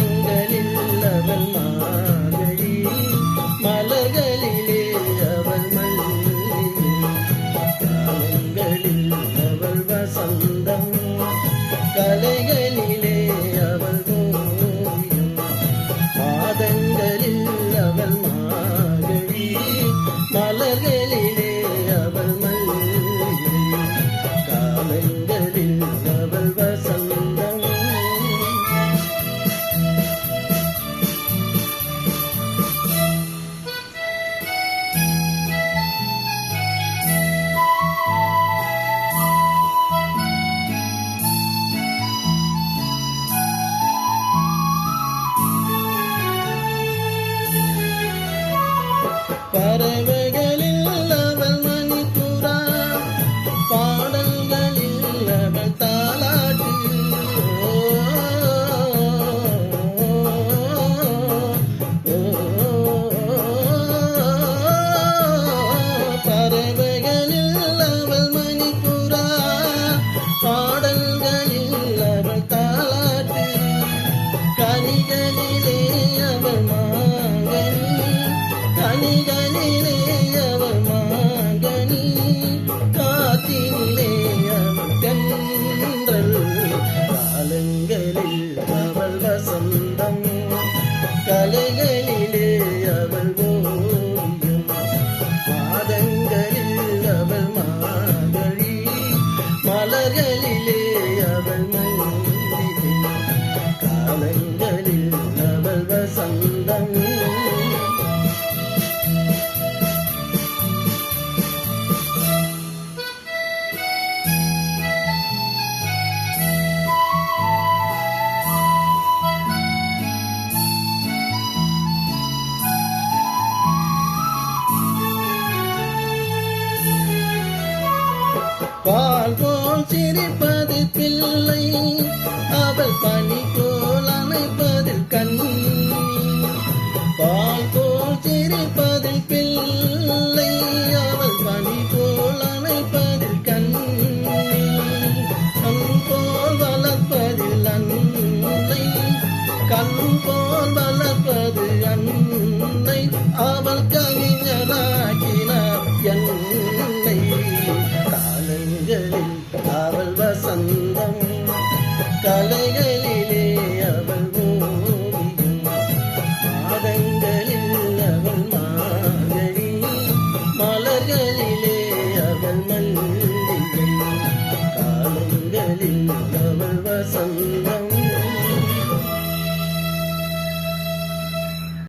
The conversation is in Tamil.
மாதங்களில் அவள் மார்கழி, மலர்களிலே அவள் மல்லிகை, காலங்களில் அவள் வசந்தம், கலைகளிலே அவள் ஓவியம். மாதங்களில் அவள் மார்கழி, மலர்களிலே அவள் மல்லிகை, காலங்களில் அவள் வசந்தம். பறவைகளில் அவள் மணிப்புறா, பாடல்களில் அவள் தாலாட்டு. பறவைகளில் அவள் மணிப்புறா, பாடல்களில் அவள் தாலாட்டு. கனிகளிலே அவள் மாங்கனி, கனிகளிலே அவள் மாங்கனி, காத்தினிலே அவள் தென்றல், காலங்களில் அவள் வசந்தம், கலைகளிலே அவள் ஓவியம். மாதங்களில் அவள் மார்கழி, மலர்களிலே அவள் மல்லிகை, காலங்களில் அவள் வசந்தம். பால் போல் சிரிப்பது பிள்ளை, அவள் பனி போல் அமைப்பதில் கண்ணி. பால் போல் சிரிப்பதில் பிள்ளை, அவள் பனி போல் அமைப்பதில் கண்ணி. கண் போல் வளர்ப்பதில் அன்னை, கண் போல் வளர்ப்பது அன்னை, அவள் கவிஞராக்கினார் என்னை. காலங்களில் அவள் வசந்தம், கலைகளிலே அவள் ஓவியம். மாதங்களில் அவள் மார்கழி, மலர்களிலே அவள் மல்லிகை, காலங்களில்